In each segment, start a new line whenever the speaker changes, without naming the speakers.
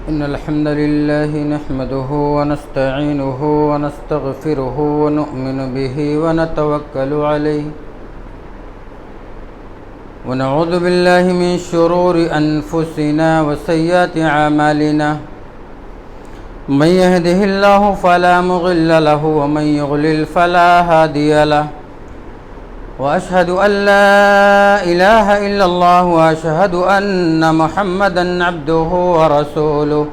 إن الحمد لله نحمده ونستعينه ونستغفره ونؤمن به ونتوكل عليه ونعوذ بالله من شرور أنفسنا وسيئات أعمالنا من يهده الله فلا مضل له ومن يضلل فلا هادي له وأشهد أن لا إله إلا الله وأشهد أن محمدا عبده ورسوله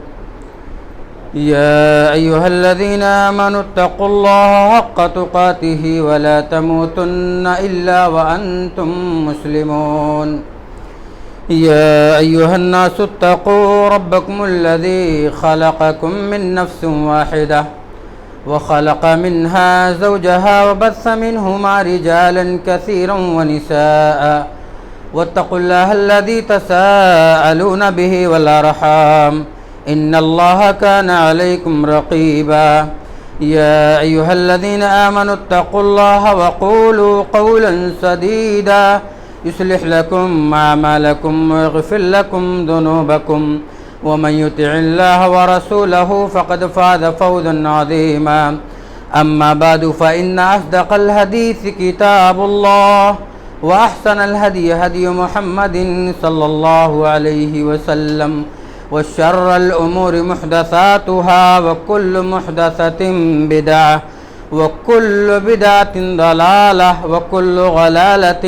يا أيها الذين آمنوا اتقوا الله حق تقاته ولا تموتن إلا وأنتم مسلمون يا أيها الناس اتقوا ربكم الذي خلقكم من نفس واحدة وخلق منها زوجها وبث منهما رجالا كثيرا ونساء واتقوا الله الذي تساءلون به والأرحام إن الله كان عليكم رقيبا يا أيها الذين آمنوا اتقوا الله وقولوا قولا سديدا يصلح لكم أعمالكم ويغفر لكم ذنوبكم ومن يطع الله ورسوله فقد فاز فوزا عظيما أما بعد فإن أصدق الحديث كتاب الله وأحسن الهدي هدي محمد صلى الله عليه وسلم وشر الأمور محدثاتها وكل محدثة بدعة وكل بدعة ضلالة وكل ضلالة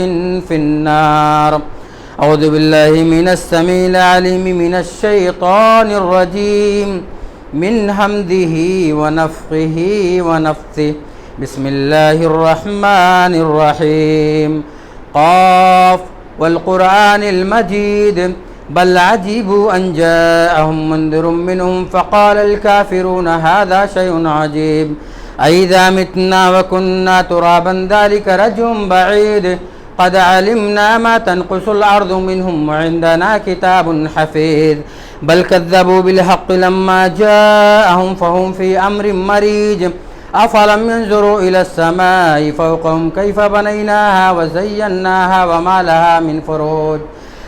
في النار. أعوذ بالله من السميع العليم من الشيطان الرجيم من همزه ونفخه ونفثه. بسم الله الرحمن الرحيم. قاف والقرآن المجيد بل عجبوا أن جاءهم منذر منهم فقال الكافرون هذا شيء عجيب أئذا متنا وكنا ترابا ذلك رجع بعيد قد علمنا ما تنقص الأرض منهم وعندنا كتاب حفيظ بل كذبوا بالحق لما جاءهم فهم في أمر مريج أفلم ينظروا إلى السماء فوقهم كيف بنيناها وزيناها وما لها من فروج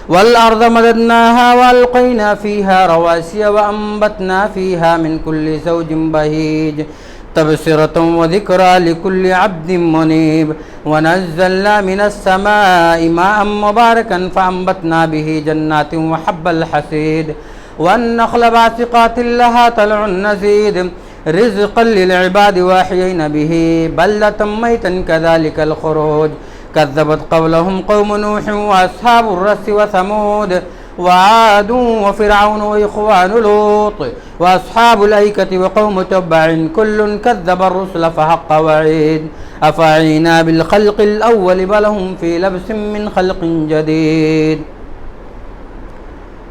والأرض مددناها وألقينا فيها رواسي وأنبتنا فيها من كل زوج بهيج تبصرة وذكرى لكل عبد منيب ونزلنا من السماء ماء مباركا فأنبتنا به جنات وحب الحصيد والنخل باسقات لها طلع نضيد رزقا للعباد وأحيينا به بلدة ميتا كذلك الخروج كذبت قولهم قوم نوح وأصحاب الرس وثمود وعاد وفرعون وإخوان لوط وأصحاب الأيكة وقوم تبع كل كذب الرسل فحق وعيد أفعينا بالخلق الأول بل هم في لبس من خلق جديد.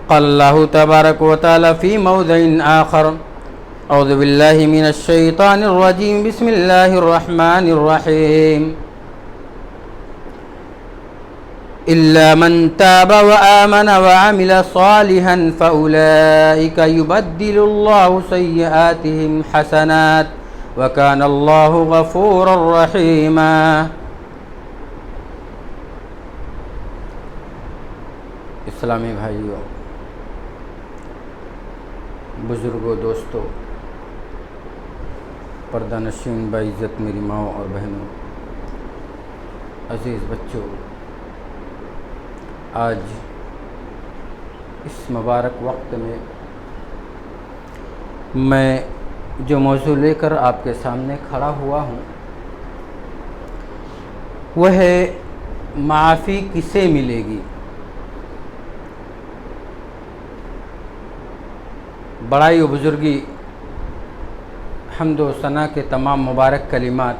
قال الله تبارك وتعالى في موضع آخر أعوذ بالله من الشيطان الرجيم بسم الله الرحمن الرحيم. إلا من تاب وآمن وعمل صالحا فأولئك يبدل الله سيئاتهم حسنات وكان الله غفورا رحيما. اسلامی بھائیوں، بزرگوں، دوستوں، پردہ نشین باعزت میری ماؤں اور بہنوں، عزیز بچوں، آج اس مبارک وقت میں جو موضوع لے کر آپ کے سامنے کھڑا ہوا ہوں وہ ہے معافی کسے ملے گی. بڑائی و بزرگی، حمد و ثنا کے تمام مبارک کلمات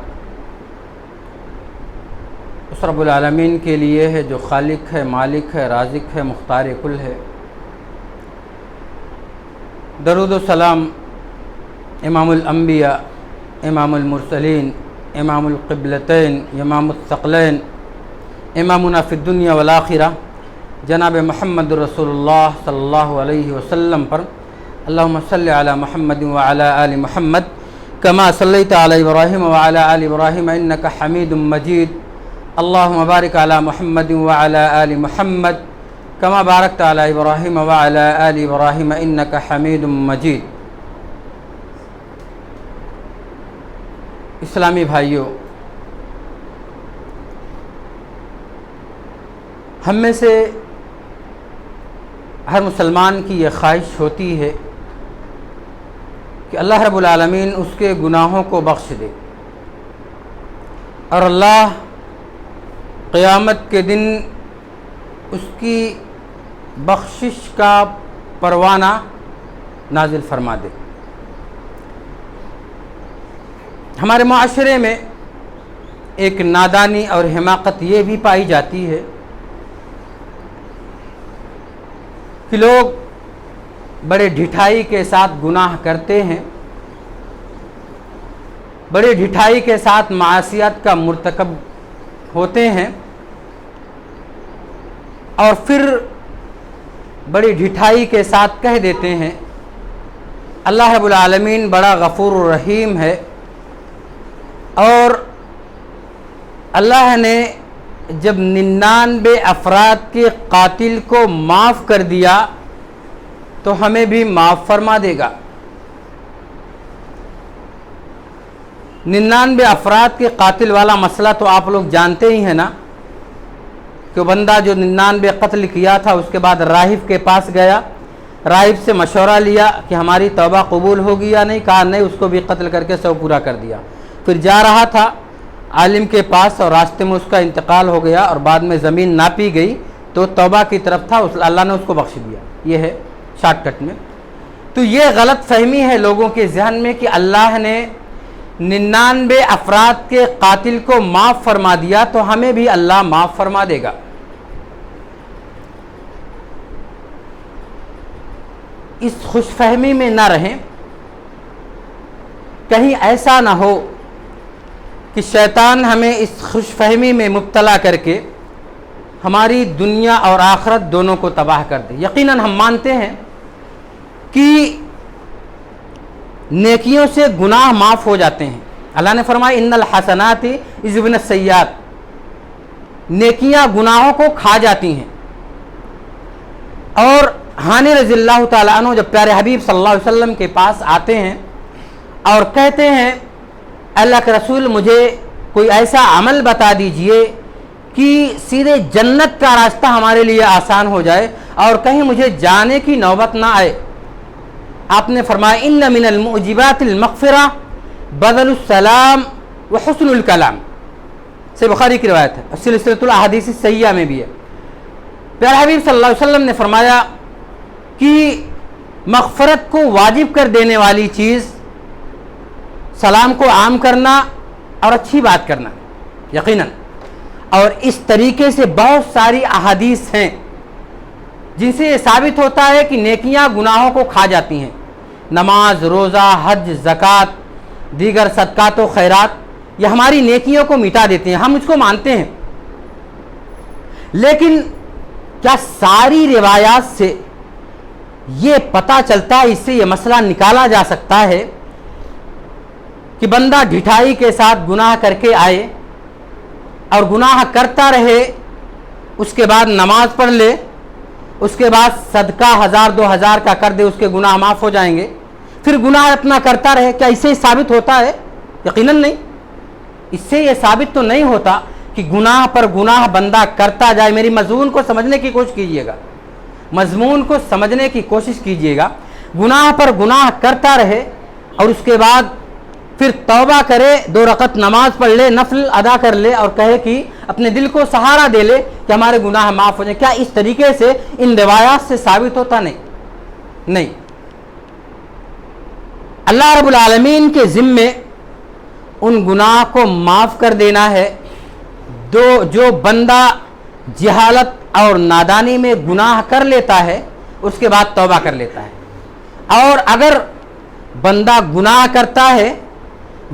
اس رب العالمین کے لیے ہے جو خالق ہے، مالک ہے، رازق ہے، مختار کل ہے. درود و سلام امام الانبیاء، امام المرسلین، امام القبلتین، امام الثقلین، امامنا فی الدنیا والآخرہ جناب محمد رسول اللہ صلی اللہ علیہ وسلم پر اللہم صلی علی محمد وعلی آل محمد کما صلیت علی ابراہیم وعلی آل ابراہیم انک حمید مجید. اللہم بارک علی محمد وعلی آل محمد کما بارکت علی ابراہیم وعلی آل ابراہیم انک حمید مجید۔ اسلامی بھائیوں، ہم میں سے ہر مسلمان کی یہ خواہش ہوتی ہے کہ اللہ رب العالمین اس کے گناہوں کو بخش دے، اور اللہ قیامت کے دن اس کی بخشش کا پروانہ نازل فرما دے۔ ہمارے معاشرے میں ایک نادانی اور حماقت یہ بھی پائی جاتی ہے کہ لوگ بڑے ڈھٹائی کے ساتھ گناہ کرتے ہیں، بڑے ڈھٹائی کے ساتھ معصیت کا مرتکب ہوتے ہیں، اور پھر بڑی ڈھٹائی کے ساتھ کہہ دیتے ہیں اللہ رب العالمین بڑا غفور الرحیم ہے، اور اللہ نے جب 99 افراد کے قاتل کو معاف کر دیا تو ہمیں بھی معاف فرما دے گا۔ 99 افراد کے قاتل والا مسئلہ تو آپ لوگ جانتے ہی ہیں نا، کہ بندہ جو 99 قتل کیا تھا اس کے بعد راہب کے پاس گیا، راہب سے مشورہ لیا کہ ہماری توبہ قبول ہوگی یا نہیں، کہا نہیں، اس کو بھی قتل کر کے 100 پورا کر دیا۔ پھر جا رہا تھا عالم کے پاس اور راستے میں اس کا انتقال ہو گیا، اور بعد میں زمین ناپی گئی تو توبہ کی طرف تھا، اللہ نے اس کو بخش دیا۔ یہ ہے شارٹ کٹ میں۔ تو یہ غلط فہمی ہے لوگوں کے ذہن میں کہ اللہ نے 99 افراد کے قاتل کو معاف فرما دیا تو ہمیں بھی اللہ معاف فرما دے گا۔ اس خوش فہمی میں نہ رہیں، کہیں ایسا نہ ہو کہ شیطان ہمیں اس خوش فہمی میں مبتلا کر کے ہماری دنیا اور آخرت دونوں کو تباہ کر دے۔ یقیناً ہم مانتے ہیں کہ نیکیوں سے گناہ معاف ہو جاتے ہیں۔ اللہ نے فرمایا ان الحسنات یذھبن السیئات، نیکیاں گناہوں کو کھا جاتی ہیں۔ اور ہانی رضی اللہ تعالیٰ عنہ جب پیارے حبیب صلی اللہ علیہ وسلم کے پاس آتے ہیں اور کہتے ہیں اللہ کے رسول مجھے کوئی ایسا عمل بتا دیجئے کہ سیدھے جنت کا راستہ ہمارے لیے آسان ہو جائے اور کہیں مجھے جانے کی نوبت نہ آئے۔ آپ نے فرمایا ان من المعجبات المغفرہ بدل السلام وحسن الکلام، سے بخاری کی روایت ہے، سلسلۃ الاحادیث الصحیحہ میں بھی ہے۔ پیارے حبیب صلی اللہ علیہ وسلم نے فرمایا کہ مغفرت کو واجب کر دینے والی چیز سلام کو عام کرنا اور اچھی بات کرنا، یقیناً۔ اور اس طریقے سے بہت ساری احادیث ہیں جن سے یہ ثابت ہوتا ہے کہ نیکیاں گناہوں کو کھا جاتی ہیں۔ نماز، روزہ، حج، زکوٰۃ، دیگر صدقات و خیرات یہ ہماری نیکیوں کو مٹا دیتے ہیں، ہم اس کو مانتے ہیں۔ لیکن کیا ساری روایات سے یہ پتہ چلتا ہے، اس سے یہ مسئلہ نکالا جا سکتا ہے کہ بندہ ڈھٹائی کے ساتھ گناہ کر کے آئے اور گناہ کرتا رہے، اس کے بعد نماز پڑھ لے، اس کے بعد صدقہ 1000 2000 کا کر دے، اس کے گناہ معاف ہو جائیں گے، پھر گناہ اپنا کرتا رہے؟ کیا اس سے ثابت ہوتا ہے؟ یقیناً نہیں۔ اس سے یہ ثابت تو نہیں ہوتا کہ گناہ پر گناہ بندہ کرتا جائے۔ میری مضمون کو سمجھنے کی کوشش کیجیے گا، مضمون کو سمجھنے کی کوشش کیجیے گا۔ گناہ پر گناہ کرتا رہے اور اس کے بعد پھر توبہ کرے، 2 رکعت نماز پڑھ لے، نفل ادا کر لے اور کہے کہ اپنے دل کو سہارا دے لے کہ ہمارے گناہ معاف ہو جائیں، کیا اس طریقے سے ان روایات سے ثابت ہوتا؟ نہیں۔ اللہ رب العالمین کے ذمے ان گناہ کو معاف کر دینا ہے جو بندہ جہالت اور نادانی میں گناہ کر لیتا ہے، اس کے بعد توبہ کر لیتا ہے۔ اور اگر بندہ گناہ کرتا ہے،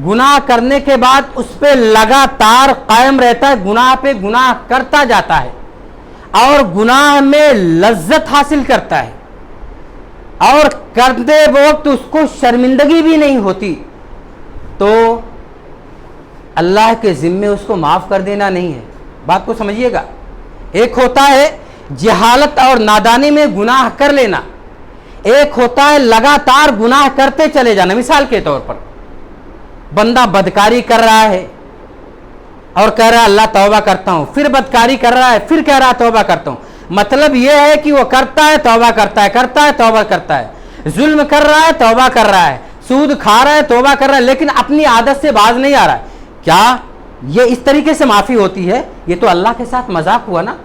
گناہ کرنے کے بعد اس پہ لگاتار قائم رہتا ہے، گناہ پہ گناہ کرتا جاتا ہے اور گناہ میں لذت حاصل کرتا ہے اور کرتے وقت اس کو شرمندگی بھی نہیں ہوتی، تو اللہ کے ذمے اس کو معاف کر دینا نہیں ہے۔ بات کو سمجھیے گا۔ ایک ہوتا ہے جہالت اور نادانی میں گناہ کر لینا، ایک ہوتا ہے لگاتار گناہ کرتے چلے جانا۔ مثال کے طور پر بندہ بدکاری کر رہا ہے اور کہہ رہا ہے اللہ توبہ کرتا ہوں، پھر بدکاری کر رہا ہے، پھر کہہ رہا ہے توبہ کرتا ہوں۔ مطلب یہ ہے کہ وہ کرتا ہے توبہ کرتا ہے، کرتا ہے توبہ کرتا ہے، ظلم کر رہا ہے توبہ کر رہا ہے، سود کھا رہا ہے توبہ کر رہا ہے، لیکن اپنی عادت سے باز نہیں آ رہا ہے۔ کیا یہ اس طریقے سے معافی ہوتی ہے؟ یہ تو اللہ کے ساتھ مذاق ہوا نا،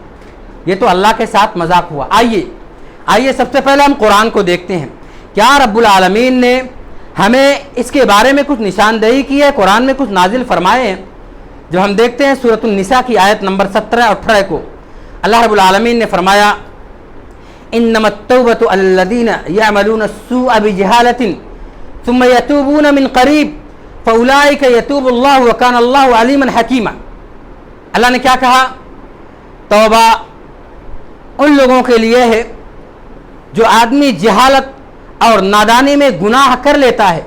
یہ تو اللہ کے ساتھ مذاق ہوا۔ آئیے سب سے پہلے ہم قرآن کو دیکھتے ہیں، کیا رب العالمین نے ہمیں اس کے بارے میں کچھ نشاندہی کی ہے، قرآن میں کچھ نازل فرمائے ہیں۔ جو ہم دیکھتے ہیں سورۃ النساء کی آیت نمبر 17 اور 18 کو، اللہ رب العالمین نے فرمایا انما التوبۃ الذین یعملون السوء بجہالۃ ثم یتوبون من قریب فاولئک یتوب اللہ وکان اللہ علیما حکیما۔ اللہ نے کیا کہا؟ توبہ ان لوگوں کے لیے ہے جو آدمی جہالت اور نادانی میں گناہ کر لیتا ہے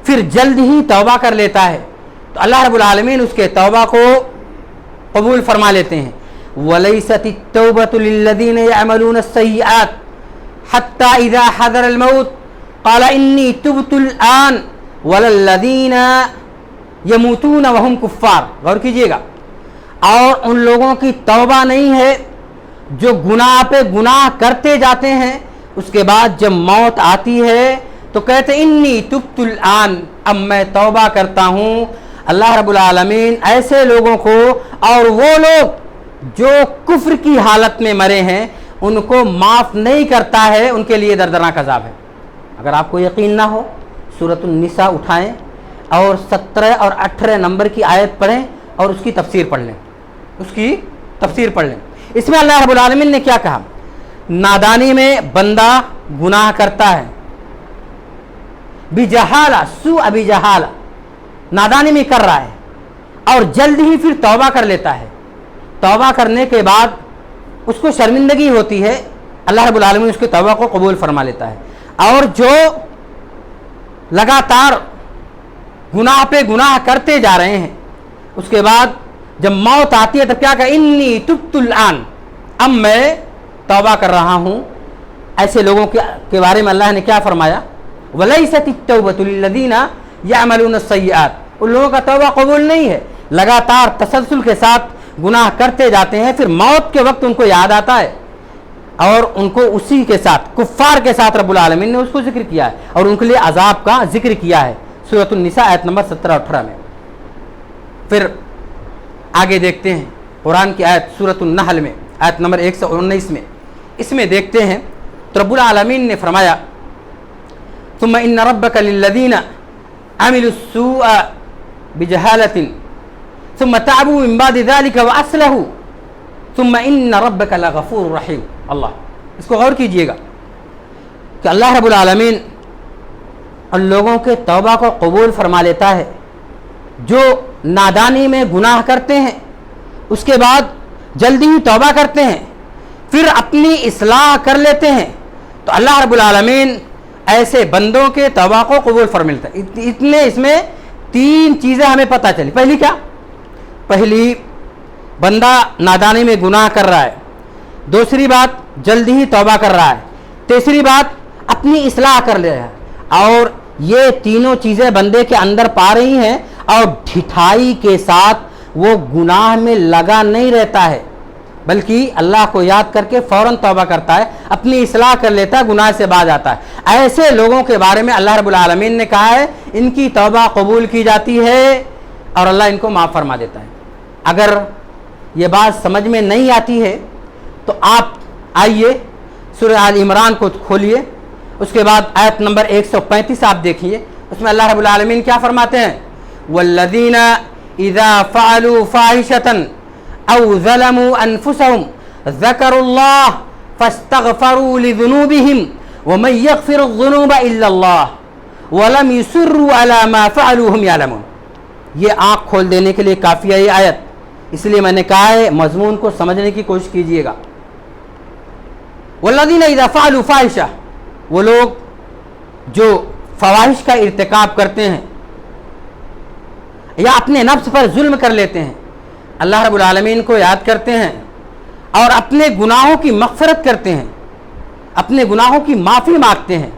پھر جلد ہی توبہ کر لیتا ہے تو اللہ رب العالمین اس کے توبہ کو قبول فرما لیتے ہیں۔ وَلَيْسَتِ التَّوْبَةُ لِلَّذِينَ يَعْمَلُونَ السَّيِّئَاتِ حَتَّى إِذَا حَضَرَ الْمَوْتُ قَالَ إِنِّي تُبْتُ الْآنَ وَلَا الَّذِينَ يَمُوتُونَ وَهُمْ كُفَّارٌ۔ غور کیجئے گا، اور ان لوگوں کی توبہ نہیں ہے جو گناہ پہ گناہ کرتے جاتے ہیں، اس کے بعد جب موت آتی ہے تو کہتے انی تبت الآن، اب میں توبہ کرتا ہوں۔ اللہ رب العالمین ایسے لوگوں کو اور وہ لوگ جو کفر کی حالت میں مرے ہیں ان کو معاف نہیں کرتا ہے، ان کے لیے دردناک عذاب ہے۔ اگر آپ کو یقین نہ ہو سورۃ النساء اٹھائیں اور 17 اور 18 نمبر کی آیت پڑھیں اور اس کی تفسیر پڑھ لیں، اس میں اللہ رب العالمین نے کیا کہا؟ نادانی میں بندہ گناہ کرتا ہے، بجہالہ، سوء بجہالہ، نادانی میں کر رہا ہے اور جلد ہی پھر توبہ کر لیتا ہے۔ توبہ کرنے کے بعد اس کو شرمندگی ہوتی ہے، اللہ رب العالمین اس کی توبہ کو قبول فرما لیتا ہے۔ اور جو لگاتار گناہ پہ گناہ کرتے جا رہے ہیں، اس کے بعد جب موت آتی ہے تب کیا کہا؟ انی تبت الآن، اب میں توبہ کر رہا ہوں۔ ایسے لوگوں کے بارے میں اللہ نے کیا فرمایا؟ وَلَيْسَتِ التَّوْبَةُ لِلَّذِينَ يَعْمَلُونَ السَّيِّئَاتِ، ان لوگوں کا توبہ قبول نہیں ہے، لگاتار تسلسل کے ساتھ گناہ کرتے جاتے ہیں، پھر موت کے وقت ان کو یاد آتا ہے اور ان کو اسی کے ساتھ، کفار کے ساتھ رب العالمین نے اس کو ذکر کیا ہے اور ان کے لیے عذاب کا ذکر کیا ہے سورۃ النساء آیت نمبر 17 18 میں۔ پھر آگے دیکھتے ہیں قرآن کی آیت سورۃ النحل میں آیت نمبر 119 میں، اس میں دیکھتے ہیں تو رب العالمین نے فرمایا ثم ان ربک للذین عملوا السوء بجہالۃ ثم تعبوا من بعد ذلك واصلحوا ثم ان ربک لغفور رحیم۔ اللہ، اس کو غور کیجئے گا کہ اللہ رب العالمین ان لوگوں کے توبہ کو قبول فرما لیتا ہے جو نادانی میں گناہ کرتے ہیں، اس کے بعد جلدی ہی توبہ کرتے ہیں، پھر اپنی اصلاح کر لیتے ہیں، تو اللہ رب العالمین ایسے بندوں کے توبہ کو قبول فرماتا ہے۔ اتنے اس میں 3 چیزیں ہمیں پتہ چلی۔ پہلی کیا؟ پہلی، بندہ نادانی میں گناہ کر رہا ہے، دوسری بات جلدی ہی توبہ کر رہا ہے، تیسری بات اپنی اصلاح کر لے رہا ہے، اور یہ تینوں چیزیں بندے کے اندر پا رہی ہیں اور ڈھٹائی کے ساتھ وہ گناہ میں لگا نہیں رہتا ہے بلکہ اللہ کو یاد کر کے فوراً توبہ کرتا ہے، اپنی اصلاح کر لیتا ہے، گناہ سے باز آتا ہے۔ ایسے لوگوں کے بارے میں اللہ رب العالمین نے کہا ہے ان کی توبہ قبول کی جاتی ہے اور اللہ ان کو معاف فرما دیتا ہے۔ اگر یہ بات سمجھ میں نہیں آتی ہے تو آپ آئیے سورہ آل عمران کو کھولیے، اس کے بعد آیت نمبر 135 آپ دیکھیے، اس میں اللہ رب العالمین کیا فرماتے ہیں؟ والذین اذا فعلوا فاحشة او ظلموا انفسهم ذکروا اللہ فاستغفروا لذنوبهم ومن یغفر الذنوب الا اللہ ولم یصروا علی ما فعلوا وهم یعلمون۔ یہ آنکھ کھول دینے کے لیے کافی ہے یہ آیت، اس لیے میں نے کہا ہے مضمون کو سمجھنے کی کوشش کیجئے گا۔ والذین اذا فعلوا فاحشة، وہ لوگ جو فواحش کا ارتکاب کرتے ہیں یا اپنے نفس پر ظلم کر لیتے ہیں، اللہ رب العالمین کو یاد کرتے ہیں اور اپنے گناہوں کی مغفرت کرتے ہیں، اپنے گناہوں کی معافی مانگتے ہیں،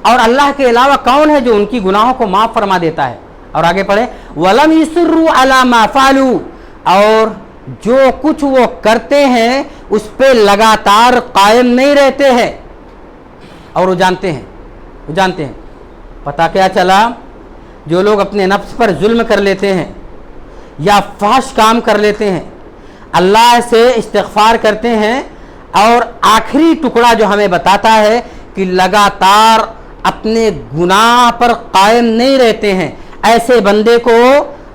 اور اللہ کے علاوہ کون ہے جو ان کی گناہوں کو معاف فرما دیتا ہے؟ اور آگے پڑھیں وَلَمْ يُصِرُّوا عَلَى مَا فَعَلُوا، اور جو کچھ وہ کرتے ہیں اس پہ لگاتار قائم نہیں رہتے ہیں، اور وہ جانتے ہیں پتہ کیا چلا؟ جو لوگ اپنے نفس پر ظلم کر لیتے ہیں یا فحش کام کر لیتے ہیں، اللہ سے استغفار کرتے ہیں، اور آخری ٹکڑا جو ہمیں بتاتا ہے کہ لگاتار اپنے گناہ پر قائم نہیں رہتے ہیں، ایسے بندے کو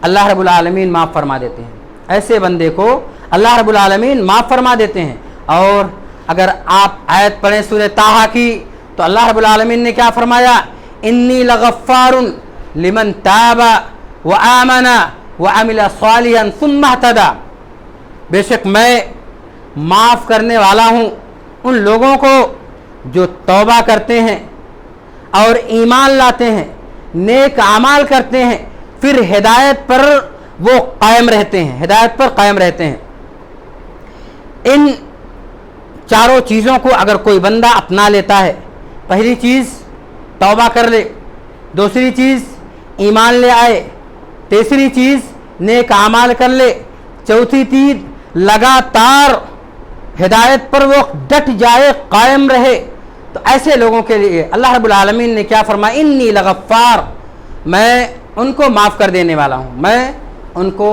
اللہ رب العالمین معاف فرما دیتے ہیں، ایسے بندے کو اللہ رب العالمین معاف فرما دیتے ہیں۔ اور اگر آپ آیت پڑھیں سورہ طٰہٰ کی تو اللہ رب العالمین نے کیا فرمایا؟ انی لغفار لمن تاب وآمن وعمل صالحا ثم اہتدی، بے شک میں معاف کرنے والا ہوں ان لوگوں کو جو توبہ کرتے ہیں اور ایمان لاتے ہیں، نیک اعمال کرتے ہیں، پھر ہدایت پر وہ قائم رہتے ہیں، ہدایت پر قائم رہتے ہیں۔ ان چاروں چیزوں کو اگر کوئی بندہ اپنا لیتا ہے، پہلی چیز توبہ کر لے، دوسری چیز ایمان لے آئے، تیسری چیز نیک اعمال کر لے، چوتھی چیز لگاتار ہدایت پر وہ ڈٹ جائے، قائم رہے، تو ایسے لوگوں کے لیے اللہ رب العالمین نے کیا فرمایا؟ انی لغفار، میں ان کو معاف کر دینے والا ہوں، میں ان کو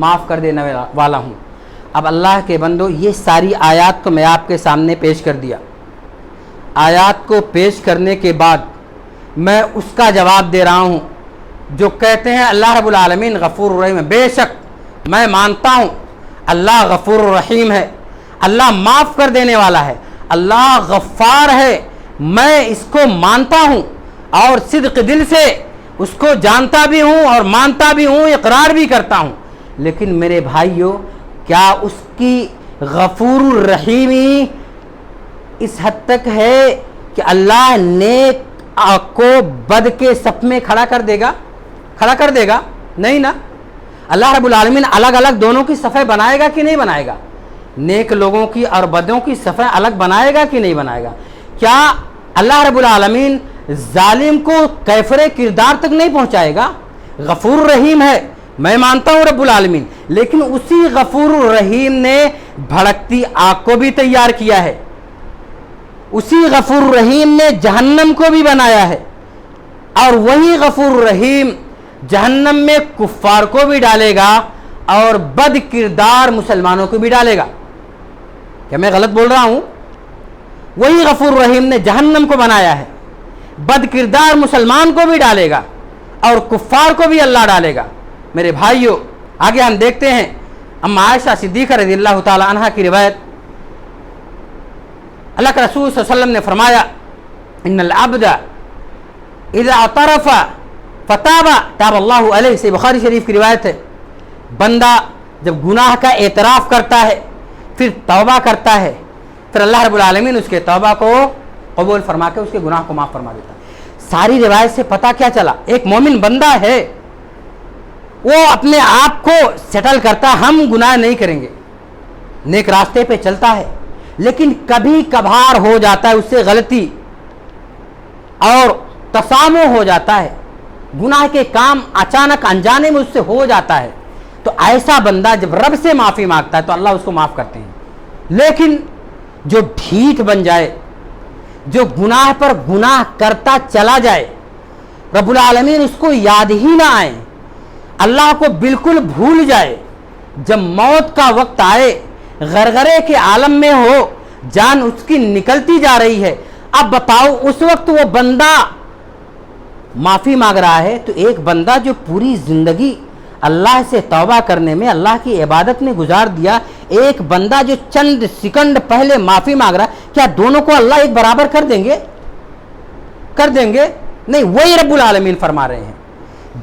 معاف کر دینے والا ہوں۔ اب اللہ کے بندو، یہ ساری آیات کو میں آپ کے سامنے پیش کر دیا۔ آیات کو پیش کرنے کے بعد میں اس کا جواب دے رہا ہوں جو کہتے ہیں اللہ رب العالمین غفور الرحیم ہے۔ بے شک میں مانتا ہوں اللہ غفور الرحیم ہے، اللہ معاف کر دینے والا ہے، اللہ غفار ہے، میں اس کو مانتا ہوں اور صدق دل سے اس کو جانتا بھی ہوں اور مانتا بھی ہوں، اقرار بھی کرتا ہوں۔ لیکن میرے بھائیوں، کیا اس کی غفور الرحیمی اس حد تک ہے کہ اللہ نیک کو بد کے صف میں کھڑا کر دے گا؟ نہیں نا۔ اللہ رب العالمین الگ الگ دونوں کی صفیں بنائے گا کہ نہیں بنائے گا؟ نیک لوگوں کی اور بدوں کی صفیں الگ بنائے گا کہ نہیں بنائے گا؟ کیا اللہ رب العالمین ظالم کو کیفر کردار تک نہیں پہنچائے گا؟ غفور الرحیم ہے، میں مانتا ہوں رب العالمین، لیکن اسی غفور الرحیم نے بھڑکتی آگ کو بھی تیار کیا ہے، اسی غفور الرحیم نے جہنم کو بھی بنایا ہے، اور وہی غفور الرحیم جہنم میں کفار کو بھی ڈالے گا اور بد کردار مسلمانوں کو بھی ڈالے گا۔ کیا میں غلط بول رہا ہوں؟ وہی غفور الرحیم نے جہنم کو بنایا ہے، بد کردار مسلمان کو بھی ڈالے گا اور کفار کو بھی اللہ ڈالے گا۔ میرے بھائیوں، آگے ہم دیکھتے ہیں اما عائشہ صدیقہ رضی اللہ تعالی عنہ کی روایت، اللہ کے رسول صلی اللہ علیہ وسلم نے فرمایا ان العبد اذا اعترف فتاب تاب اللہ علیہ، سے بخاری شریف کی روایت ہے، بندہ جب گناہ کا اعتراف کرتا ہے پھر توبہ کرتا ہے، پھر اللہ رب العالمین اس کے توبہ کو قبول فرما کے اس کے گناہ کو معاف فرما دیتا ہے۔ ساری روایت سے پتہ کیا چلا؟ ایک مومن بندہ ہے، وہ اپنے آپ کو سیٹل کرتا ہے، ہم گناہ نہیں کریں گے، نیک راستے پہ چلتا ہے، لیکن کبھی کبھار ہو جاتا ہے اس سے غلطی اور تسامح ہو جاتا ہے، گناہ کے کام اچانک انجانے میں اس سے ہو جاتا ہے، تو ایسا بندہ جب رب سے معافی مانگتا ہے تو اللہ اس کو معاف کرتے ہیں۔ لیکن جو ڈھیٹ بن جائے، جو گناہ پر گناہ کرتا چلا جائے، رب العالمین اس کو یاد ہی نہ آئے، اللہ کو بالکل بھول جائے، جب موت کا وقت آئے، غرغرے کے عالم میں ہو، جان اس کی نکلتی جا رہی ہے، اب بتاؤ اس وقت وہ بندہ معافی مانگ رہا ہے، تو ایک بندہ جو پوری زندگی اللہ سے توبہ کرنے میں، اللہ کی عبادت میں گزار دیا، ایک بندہ جو چند سیکنڈ پہلے معافی مانگ رہا ہے، کیا دونوں کو اللہ ایک برابر کر دیں گے؟ نہیں، وہی رب العالمین فرما رہے ہیں،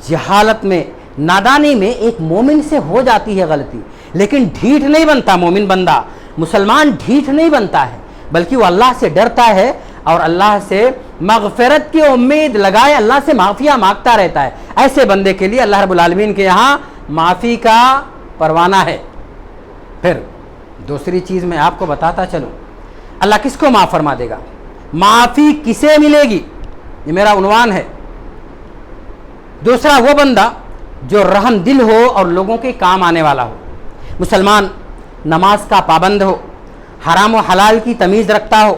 جہالت میں، نادانی میں ایک مومن سے ہو جاتی ہے غلطی، لیکن ڈھیٹ نہیں بنتا مومن بندہ، مسلمان ڈھیٹ نہیں بنتا ہے، بلکہ وہ اللہ سے ڈرتا ہے اور اللہ سے مغفرت کی امید لگائے، اللہ سے معافیاں مانگتا رہتا ہے۔ ایسے بندے کے لیے اللہ رب العالمین کے یہاں معافی کا پروانہ ہے۔ پھر دوسری چیز میں آپ کو بتاتا چلوں، اللہ کس کو معاف فرما دے گا، معافی کسے ملے گی، یہ میرا عنوان ہے۔ دوسرا وہ بندہ جو رحم دل ہو اور لوگوں کے کام آنے والا ہو، مسلمان نماز کا پابند ہو، حرام و حلال کی تمیز رکھتا ہو،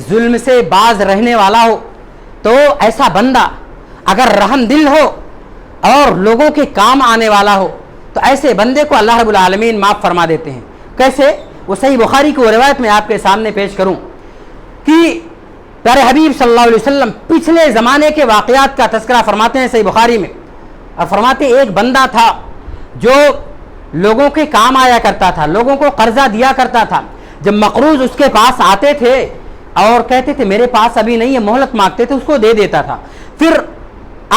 ظلم سے باز رہنے والا ہو، تو ایسا بندہ اگر رحم دل ہو اور لوگوں کے کام آنے والا ہو تو ایسے بندے کو اللہ رب العالمین معاف فرما دیتے ہیں۔ کیسے؟ وہ صحیح بخاری کی وہ روایت میں آپ کے سامنے پیش کروں کہ پیارے حبیب صلی اللہ علیہ وسلم پچھلے زمانے کے واقعات کا تذکرہ فرماتے ہیں صحیح بخاری میں، اور فرماتے ایک بندہ تھا جو لوگوں کے کام آیا کرتا تھا، لوگوں کو قرضہ دیا کرتا تھا۔ جب مقروض اس کے پاس آتے تھے اور کہتے تھے میرے پاس ابھی نہیں ہے، مہلت مانگتے تھے، اس کو دے دیتا تھا۔ پھر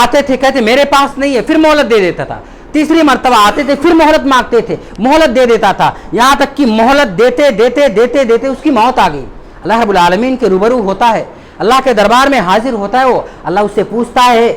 آتے تھے کہتے میرے پاس نہیں ہے، پھر مہلت دے دیتا تھا۔ تیسری مرتبہ آتے تھے پھر مہلت مانگتے تھے، مہلت دے دیتا تھا، یہاں تک کہ مہلت دیتے دیتے دیتے دیتے اس کی موت آ گئی۔ اللہ رب العالمین کے روبرو ہوتا ہے، اللہ کے دربار میں حاضر ہوتا ہے، وہ اللہ اس سے پوچھتا ہے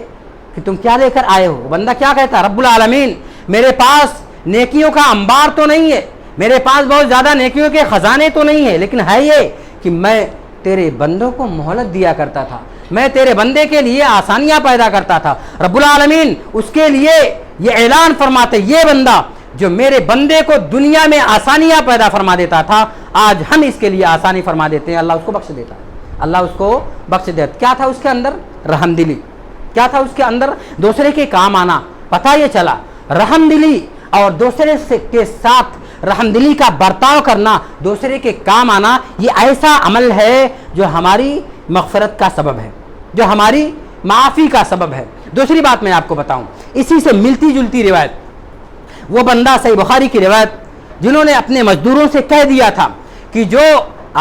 کہ تم کیا لے کر آئے ہو؟ بندہ کیا کہتا ہے؟ رب العالمین میرے پاس نیکیوں کا انبار تو نہیں ہے، میرے پاس بہت زیادہ نیکیوں کے خزانے تو نہیں ہے، لیکن ہے یہ کہ میں تیرے بندوں کو مہلت دیا کرتا تھا، میں تیرے بندے کے لیے آسانیاں پیدا کرتا تھا۔ رب العالمین اس کے لیے یہ اعلان فرماتے، یہ بندہ جو میرے بندے کو دنیا میں آسانیاں پیدا فرما دیتا تھا، آج ہم اس کے لیے آسانی فرما دیتے ہیں، اللہ اس کو بخش دیتا ہے، اللہ اس کو بخش دیتا۔ کیا تھا اس کے اندر؟ رحم دلی۔ کیا تھا اس کے اندر؟ دوسرے کے کام آنا۔ پتہ یہ چلا رحم دلی اور دوسرے کے ساتھ رحم دلی کا برتاؤ کرنا، دوسرے کے کام آنا، یہ ایسا عمل ہے جو ہماری مغفرت کا سبب ہے، جو ہماری معافی کا سبب ہے۔ دوسری بات میں آپ کو بتاؤں، اسی سے ملتی جلتی روایت، وہ بندہ صحیح بخاری کی روایت جنہوں نے اپنے مزدوروں سے کہہ دیا تھا کہ جو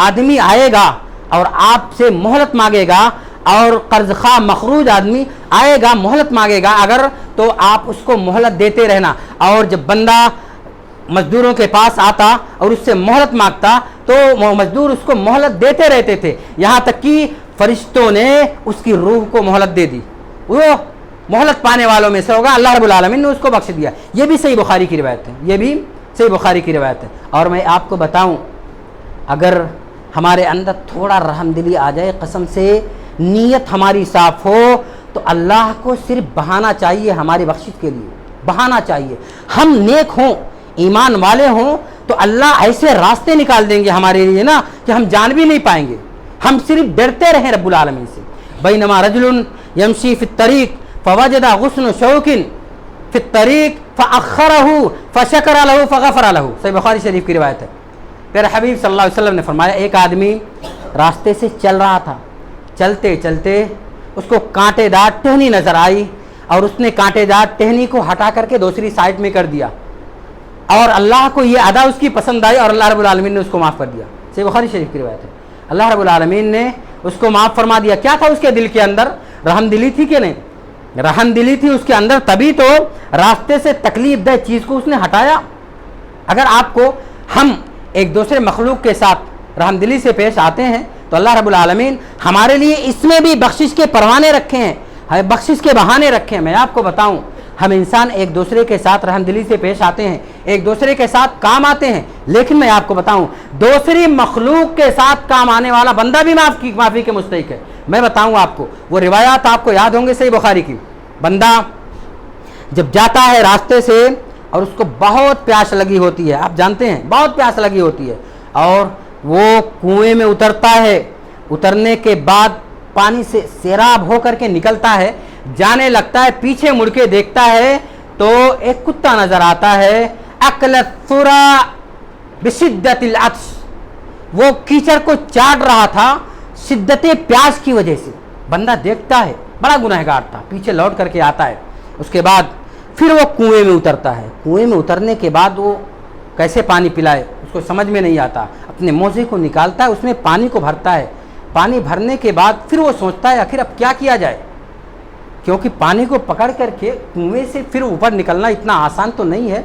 آدمی آئے گا اور آپ سے مہلت مانگے گا، اور قرض خواہ مخروج آدمی آئے گا مہلت مانگے گا اگر، تو آپ اس کو مہلت دیتے رہنا، اور جب بندہ مزدوروں کے پاس آتا اور اس سے مہلت مانگتا تو مزدور اس کو مہلت دیتے رہتے تھے، یہاں تک کہ فرشتوں نے اس کی روح کو مہلت دے دی، وہ مہلت پانے والوں میں سے ہوگا، اللہ رب العالمین نے اس کو بخش دیا۔ یہ بھی صحیح بخاری کی روایت ہے، یہ بھی صحیح بخاری کی روایت ہے۔ اور میں آپ کو بتاؤں، اگر ہمارے اندر تھوڑا رحم دلی آ جائے، قسم سے نیت ہماری صاف ہو، تو اللہ کو صرف بہانا چاہیے ہماری بخشش کے لیے، بہانا چاہیے۔ ہم نیک ہوں، ایمان والے ہوں، تو اللہ ایسے راستے نکال دیں گے ہمارے لیے نا کہ ہم جان بھی نہیں پائیں گے، ہم صرف ڈرتے رہیں رب العالمین سے۔ بینما رجل یمشی فی الطریق فوجد غصن شوک فی الطریق فاخرہ فشکر لہ فغفر لہ، صحیح بخاری شریف کی روایت ہے۔ پھر حبیب صلی اللہ علیہ وسلم نے فرمایا، ایک آدمی راستے سے چل رہا تھا، چلتے چلتے اس کو کانٹے دار ٹہنی نظر آئی، اور اس نے کانٹے دار ٹہنی کو ہٹا کر کے دوسری سائڈ میں کر دیا، اور اللہ کو یہ ادا اس کی پسند آئی، اور اللہ رب العالمین نے اس کو معاف کر دیا۔ صحیح بخاری شریف کی روایت ہے، اللہ رب العالمین نے اس کو معاف فرما دیا۔ کیا تھا اس کے دل کے اندر؟ رحم دلی تھی کہ نہیں؟ رحم دلی تھی اس کے اندر، تبھی تو راستے سے تکلیف دہ چیز کو اس نے ہٹایا۔ اگر آپ کو ہم ایک دوسرے مخلوق کے ساتھ رحم دلی سے پیش آتے ہیں تو اللہ رب العالمین ہمارے لیے اس میں بھی بخشش کے پروانے رکھے ہیں، بخشش کے بہانے رکھے ہیں۔ میں آپ کو بتاؤں، ہم انسان ایک دوسرے کے ساتھ رحم دلی سے پیش آتے ہیں، ایک دوسرے کے ساتھ کام آتے ہیں، لیکن میں آپ کو بتاؤں دوسری مخلوق کے ساتھ کام آنے والا بندہ بھی معافی کے مستحق ہے۔ میں بتاؤں آپ کو، وہ روایات آپ کو یاد ہوں گے صحیح بخاری کی، بندہ جب جاتا ہے راستے سے اور اس کو بہت پیاس لگی ہوتی ہے، آپ جانتے ہیں بہت پیاس لگی ہوتی ہے، اور وہ کنویں میں اترتا ہے، اترنے کے بعد پانی سے سیراب ہو کر کے نکلتا ہے، جانے لگتا ہے، پیچھے مڑ کے دیکھتا ہے تو ایک کتا نظر آتا ہے، اکلت ثرا بشدت العطش، وہ کیچڑ کو چاٹ رہا تھا شدت پیاس کی وجہ سے۔ بندہ دیکھتا ہے، بڑا گنہگار تھا، پیچھے لوٹ کر کے آتا ہے، اس کے بعد پھر وہ کنویں میں اترتا ہے، کنویں میں اترنے کے بعد وہ کیسے پانی پلائے اس کو سمجھ میں نہیں آتا، اپنے موزے کو نکالتا ہے، اس میں پانی کو بھرتا ہے، پانی بھرنے کے بعد پھر وہ سوچتا ہے آخر اب کیا کیا جائے، کیونکہ پانی کو پکڑ کر کے کنویں سے پھر اوپر نکلنا اتنا آسان تو نہیں ہے۔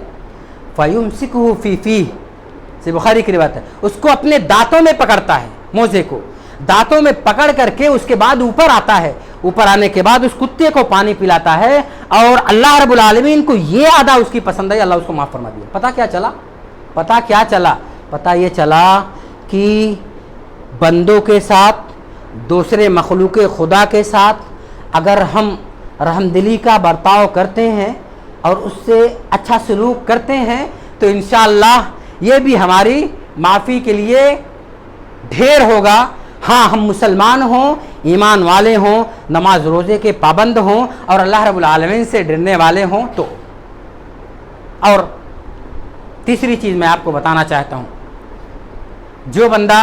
فَيُمْسِكُهُ فِي فِيهِ، سے بخاری کی روایت ہے، اس کو اپنے دانتوں میں پکڑتا ہے، موزے کو دانتوں میں پکڑ کر کے اس کے بعد اوپر آتا ہے، اوپر آنے کے بعد اس کتے کو پانی پلاتا ہے، اور اللہ رب العالمین کو یہ ادا اس کی پسند ہے، اللہ اس کو معاف فرما دیا۔ پتہ کیا چلا پتہ یہ چلا کہ بندوں کے ساتھ، دوسرے مخلوق خدا کے ساتھ اگر ہم رحم دلی کا برتاؤ کرتے ہیں اور اس سے اچھا سلوک کرتے ہیں تو انشاءاللہ یہ بھی ہماری معافی کے لیے ڈھیر ہوگا۔ ہاں، ہم مسلمان ہوں، ایمان والے ہوں، نماز روزے کے پابند ہوں اور اللہ رب العالمین سے ڈرنے والے ہوں تو۔ اور تیسری چیز میں آپ کو بتانا چاہتا ہوں، جو بندہ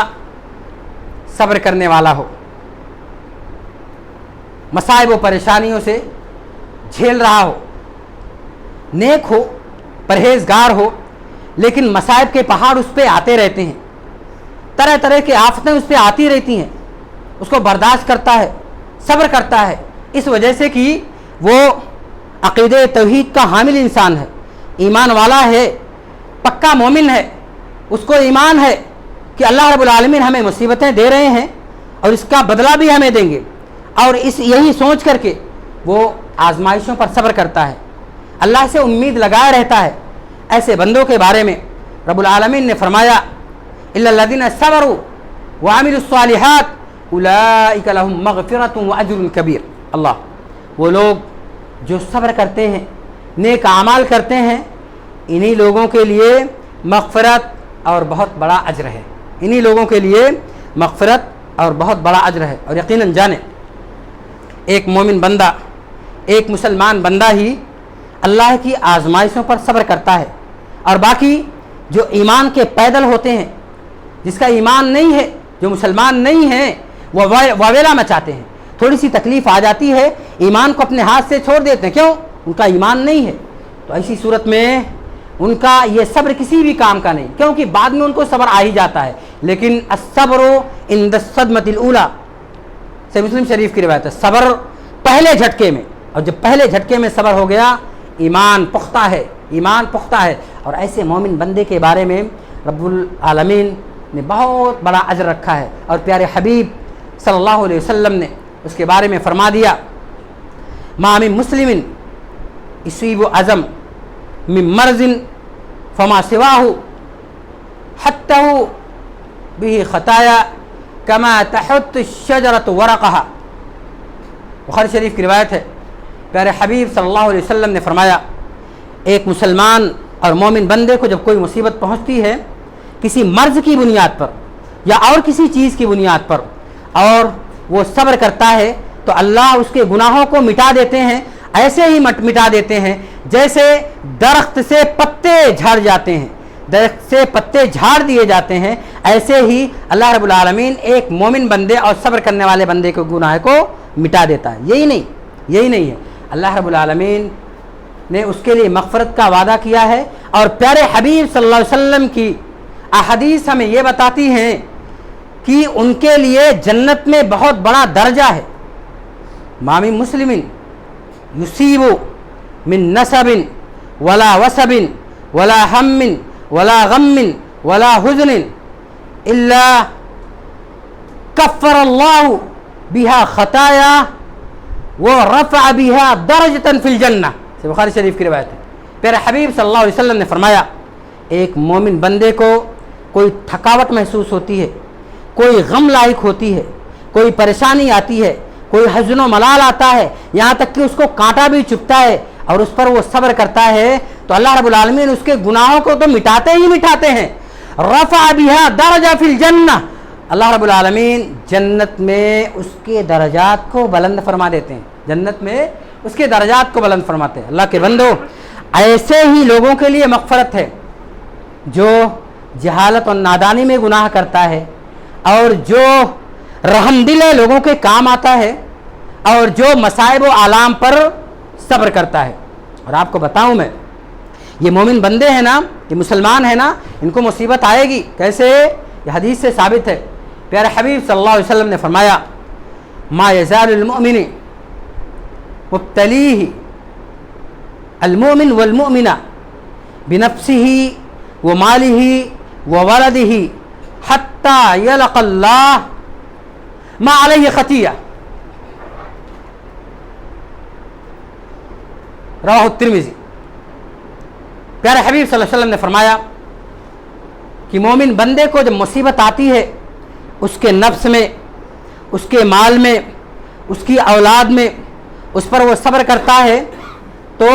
صبر کرنے والا ہو، مصائب و پریشانیوں سے جھیل رہا ہو، نیک ہو، پرہیزگار ہو، لیکن مصائب کے پہاڑ اس پہ آتے رہتے ہیں، طرح طرح کی آفتیں اس پہ آتی رہتی ہیں، اس کو برداشت کرتا ہے، صبر کرتا ہے، اس وجہ سے کہ وہ عقیدہ توحید کا حامل انسان ہے، ایمان والا ہے، پکا مومن ہے، اس کو ایمان ہے کہ اللہ رب العالمین ہمیں مصیبتیں دے رہے ہیں اور اس کا بدلہ بھی ہمیں دیں گے، اور یہی سوچ کر کے وہ آزمائشوں پر صبر کرتا ہے، اللہ سے امید لگائے رہتا ہے۔ ایسے بندوں کے بارے میں رب العالمین نے فرمایا الا الذین صبروا وعملوا الصالحات اولئک لهم مغفرۃ واجر کبیر۔ اللہ، وہ لوگ جو صبر کرتے ہیں، نیک اعمال کرتے ہیں، انہی لوگوں کے لیے مغفرت اور بہت بڑا اجر ہے، انہی لوگوں کے لیے مغفرت اور بہت بڑا اجر ہے۔ اور یقیناً جانیں، ایک مومن بندہ، ایک مسلمان بندہ ہی اللہ کی آزمائشوں پر صبر کرتا ہے، اور باقی جو ایمان کے پیدل ہوتے ہیں، جس کا ایمان نہیں ہے، جو مسلمان نہیں ہیں، وہ واویلا مچاتے ہیں، تھوڑی سی تکلیف آ جاتی ہے، ایمان کو اپنے ہاتھ سے چھوڑ دیتے ہیں، کیوں؟ ان کا ایمان نہیں ہے، تو ایسی صورت میں ان کا یہ صبر کسی بھی کام کا نہیں، کیونکہ بعد میں ان کو صبر آ ہی جاتا ہے۔ لیکن الصبر عند الصدمۃ الاولی، صحیح مسلم شریف کی روایت ہے، صبر پہلے جھٹکے میں، اور جب پہلے جھٹکے میں صبر ہو گیا، ایمان پختہ ہے، ایمان پختہ ہے۔ اور ایسے مومن بندے کے بارے میں رب العالمین نے بہت بڑا اجر رکھا ہے، اور پیارے حبیب صلی اللہ علیہ وسلم نے اس کے بارے میں فرما دیا ما من مسلم یصیب عظم من مرض فما سواہ حتہ به خطایا کما تحط الشجرۃ ورقها۔ بخاری شریف کی روایت ہے، پیارے حبیب صلی اللہ علیہ وسلم نے فرمایا، ایک مسلمان اور مومن بندے کو جب کوئی مصیبت پہنچتی ہے کسی مرض کی بنیاد پر یا اور کسی چیز کی بنیاد پر، اور وہ صبر کرتا ہے تو اللہ اس کے گناہوں کو مٹا دیتے ہیں، ایسے ہی مٹا دیتے ہیں جیسے درخت سے پتے جھڑ جاتے ہیں، درخت سے پتے جھاڑ دیے جاتے ہیں، ایسے ہی اللہ رب العالمین ایک مومن بندے اور صبر کرنے والے بندے کے گناہ کو مٹا دیتا ہے۔ یہی نہیں ہے، اللہ رب العالمین نے اس کے لیے مغفرت کا وعدہ کیا ہے، اور پیارے حبیب صلی اللہ علیہ وسلم کی احادیث ہمیں یہ بتاتی ہیں کہ ان کے لیے جنت میں بہت بڑا درجہ ہے۔ ما من مسلم یصیب من نصب ولا وصب ولا ہم ولا غم ولا حزن الا کفر اللہ بها خطایا ورفع بها درجة فی الجنہ۔ بخاری شریف کی روایت ہے، پیارے حبیب صلی اللہ علیہ وسلم نے فرمایا، ایک مومن بندے کو کوئی تھکاوٹ محسوس ہوتی ہے، کوئی غم لاحق ہوتی ہے، کوئی پریشانی آتی ہے، کوئی حزن و ملال آتا ہے، یہاں تک کہ اس کو کانٹا بھی چبھتا ہے اور اس پر وہ صبر کرتا ہے، تو اللہ رب العالمین اس کے گناہوں کو تو مٹاتے ہیں۔ رفع بها درجہ فی الجنہ، اللہ رب العالمین جنت میں اس کے درجات کو بلند فرما دیتے ہیں، جنت میں اس کے درجات کو بلند فرماتے ہیں۔ اللہ کے بندو، ایسے ہی لوگوں کے لیے مغفرت ہے جو جہالت اور نادانی میں گناہ کرتا ہے، اور جو رحم دل ہے، لوگوں کے کام آتا ہے، اور جو مصائب و آلام پر صبر کرتا ہے۔ اور آپ کو بتاؤں میں، یہ مومن بندے ہیں نا، یہ مسلمان ہیں نا، ان کو مصیبت آئے گی کیسے؟ یہ حدیث سے ثابت ہے، پیارے حبیب صلی اللہ علیہ وسلم نے فرمایا ما یزال المؤمن مبتلیہ المؤمن والمؤمنہ بنفسہ ومالہ وولدہ حتی یلق اللہ ما علیہ خطیہ، رواہ الترمذی۔ پیارے حبیب صلی اللہ علیہ وسلم نے فرمایا کہ مومن بندے کو جب مصیبت آتی ہے اس کے نفس میں، اس کے مال میں، اس کی اولاد میں، اس پر وہ صبر کرتا ہے تو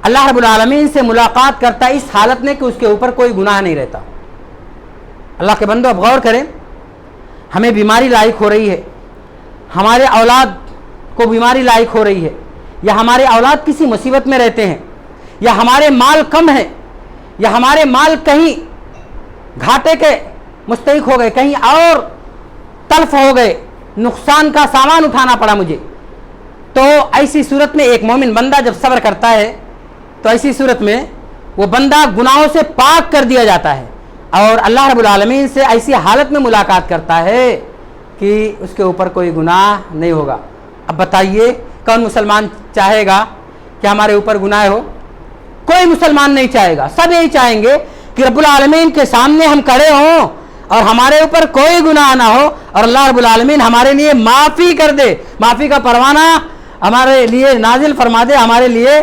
اللہ رب العالمین سے ملاقات کرتا ہے اس حالت میں کہ اس کے اوپر کوئی گناہ نہیں رہتا۔ اللہ کے بندو اب غور کریں، ہمیں بیماری لاحق ہو رہی ہے، ہمارے اولاد کو بیماری لاحق ہو رہی ہے، یا ہمارے اولاد کسی مصیبت میں رہتے ہیں، یا ہمارے مال کم ہے، یا ہمارے مال کہیں گھاٹے کے مستحق ہو گئے، کہیں اور تلف ہو گئے، نقصان کا سامان اٹھانا پڑا مجھے، تو ایسی صورت میں ایک مومن بندہ جب صبر کرتا ہے تو ایسی صورت میں وہ بندہ گناہوں سے پاک کر دیا جاتا ہے اور اللہ رب العالمین سے ایسی حالت میں ملاقات کرتا ہے کہ اس کے اوپر کوئی گناہ نہیں ہوگا۔ اب بتائیے کون مسلمان چاہے گا کہ ہمارے اوپر گناہ ہو؟ کوئی مسلمان نہیں چاہے گا، سب یہی چاہیں گے کہ رب العالمین کے سامنے ہم کھڑے ہوں اور ہمارے اوپر کوئی گناہ نہ ہو اور اللہ رب العالمین ہمارے لیے معافی کر دے، معافی کا پروانہ ہمارے لیے نازل فرما دے، ہمارے لیے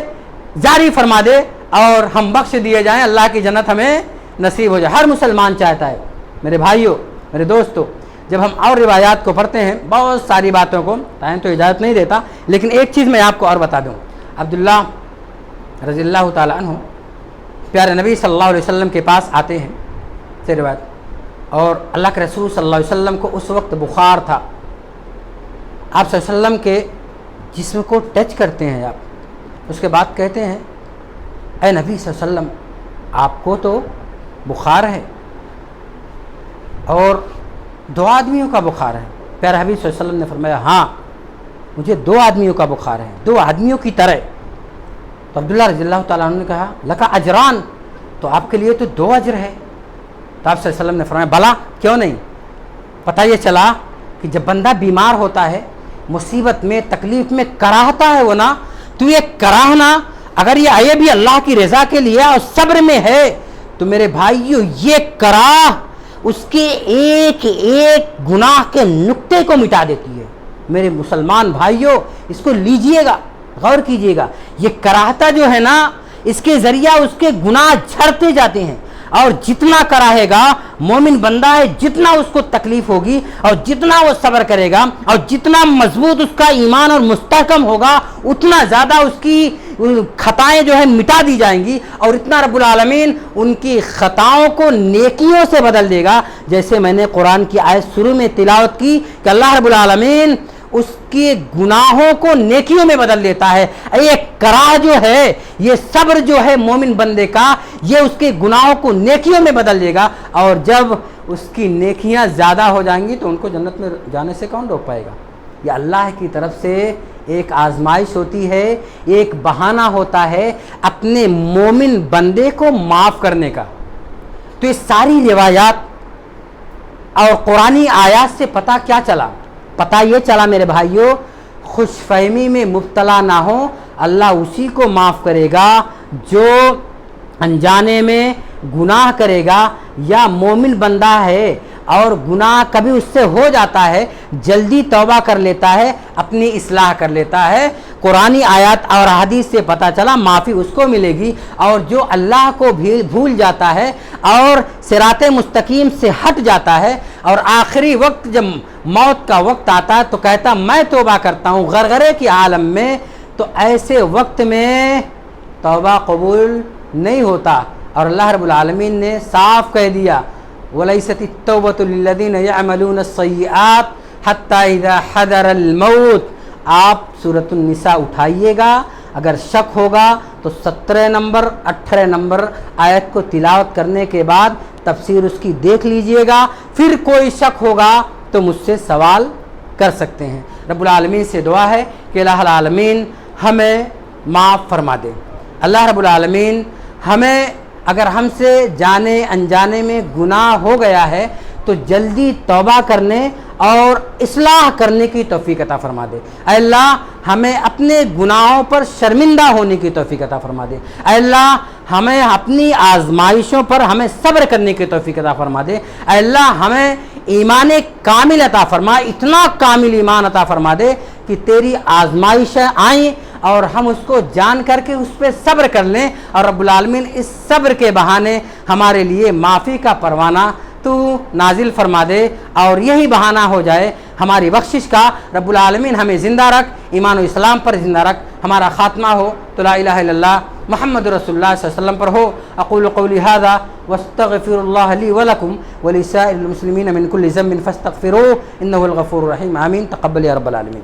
جاری فرما دے اور ہم بخش دیے جائیں، اللہ کی جنت ہمیں نصیب ہو جائے۔ ہر مسلمان چاہتا ہے۔ میرے بھائیوں، میرے دوستوں، جب ہم اور روایات کو پڑھتے ہیں بہت ساری باتوں کو، ٹائم تو اجازت نہیں دیتا، لیکن ایک چیز میں آپ کو اور بتا دوں۔ عبداللہ رضی اللہ تعالیٰ عنہ پیارے نبی صلی اللہ علیہ وسلم کے پاس آتے ہیں سے روایت، اور اللہ کے رسول صلی اللہ علیہ وسلم کو اس وقت بخار تھا۔ آپ صلی اللہ علیہ وسلم کے جسم کو ٹچ کرتے ہیں، آپ اس کے بعد کہتے ہیں اے نبی صلی اللہ علیہ وسلم آپ کو تو بخار ہے اور 2 آدمیوں کا بخار ہے۔ پیارے حبیب صلی اللہ علیہ وسلم نے فرمایا ہاں مجھے 2 آدمیوں کا بخار ہے، 2 آدمیوں کی طرح۔ تو عبداللہ رضی اللہ تعالیٰ عنہ نے کہا لکا اجران، تو آپ کے لیے تو 2 اجر ہے۔ تو آپ صلی اللہ علیہ وسلم نے فرمایا بلا کیوں نہیں۔ پتہ یہ چلا کہ جب بندہ بیمار ہوتا ہے، مصیبت میں، تکلیف میں کراہتا ہے وہ نا، تو یہ کراہنا اگر یہ بھی اللہ کی رضا کے لیے اور صبر میں ہے تو میرے بھائیو یہ کراہ اس کے ایک ایک گناہ کے نقطے کو مٹا دیتی ہے۔ میرے مسلمان بھائیو اس کو لیجئے گا، غور کیجئے گا، یہ کراہتا جو ہے نا اس کے ذریعہ اس کے گناہ جھڑتے جاتے ہیں، اور جتنا کراہے گا مومن بندہ ہے، جتنا اس کو تکلیف ہوگی اور جتنا وہ صبر کرے گا اور جتنا مضبوط اس کا ایمان اور مستحکم ہوگا اتنا زیادہ اس کی خطائیں جو ہے مٹا دی جائیں گی، اور اتنا رب العالمین ان کی خطاؤں کو نیکیوں سے بدل دے گا۔ جیسے میں نے قرآن کی آیت شروع میں تلاوت کی کہ اللہ رب العالمین اس کے گناہوں کو نیکیوں میں بدل دیتا ہے۔ یہ کراہ جو ہے، یہ صبر جو ہے مومن بندے کا، یہ اس کے گناہوں کو نیکیوں میں بدل دے گا، اور جب اس کی نیکیاں زیادہ ہو جائیں گی تو ان کو جنت میں جانے سے کون روک پائے گا؟ یہ اللہ کی طرف سے ایک آزمائش ہوتی ہے، ایک بہانہ ہوتا ہے اپنے مومن بندے کو معاف کرنے کا۔ تو یہ ساری روایات اور قرآنی آیات سے پتہ کیا چلا؟ پتہ یہ چلا میرے بھائیوں، خوش فہمی میں مبتلا نہ ہو، اللہ اسی کو معاف کرے گا جو انجانے میں گناہ کرے گا، یا مومن بندہ ہے اور گناہ کبھی اس سے ہو جاتا ہے، جلدی توبہ کر لیتا ہے، اپنی اصلاح کر لیتا ہے۔ قرآنی آیات اور حدیث سے پتہ چلا معافی اس کو ملے گی، اور جو اللہ کو بھی بھول جاتا ہے اور صراط مستقیم سے ہٹ جاتا ہے اور آخری وقت جب موت کا وقت آتا ہے تو کہتا میں توبہ کرتا ہوں غرغرے کی عالم میں، تو ایسے وقت میں توبہ قبول نہیں ہوتا، اور اللہ رب العالمین نے صاف کہہ دیا وَلَيْسَتِ التَّوْبَةُ لِلَّذِينَ يَعْمَلُونَ السَّيِّئَاتِ حَتَّى إِذَا حَضَرَ الْمَوْتِ۔ آپ سورۃ النساء اٹھائیے گا، اگر شک ہوگا تو 17 نمبر 18 نمبر آیت کو تلاوت کرنے کے بعد تفسیر اس کی دیکھ لیجئے گا، پھر کوئی شک ہوگا تو مجھ سے سوال کر سکتے ہیں۔ رب العالمین سے دعا ہے کہ الہ العالمین ہمیں معاف فرما دے۔ اللہ رب العالمین ہمیں اگر ہم سے جانے انجانے میں گناہ ہو گیا ہے تو جلدی توبہ کرنے اور اصلاح کرنے کی توفیق عطا فرما دے۔ اے اللہ ہمیں اپنے گناہوں پر شرمندہ ہونے کی توفیق عطا فرما دے۔ اے اللہ ہمیں اپنی آزمائشوں پر ہمیں صبر کرنے کی توفیق عطا فرما دے۔ اے اللہ ہمیں ایمان کامل عطا فرما، اتنا کامل ایمان عطا فرما دے کہ تیری آزمائشیں آئیں اور ہم اس کو جان کر کے اس پہ صبر کر لیں، اور رب العالمین اس صبر کے بہانے ہمارے لیے معافی کا پروانہ تو نازل فرما دے، اور یہی بہانہ ہو جائے ہماری بخشش کا۔ رب العالمین ہمیں زندہ رکھ، ایمان و اسلام پر زندہ رکھ، ہمارا خاتمہ ہو تو لا الہ الا اللہ محمد رسول اللہ صلی اللہ علیہ وسلم پر ہو۔ اقول قولی ھذا واستغفر اللہ لی ولکم ولسائر المسلمین من کل ذنب فاستغفروہ انہ الغفور الرحیم، آمین۔ تقبل یا رب العالمین۔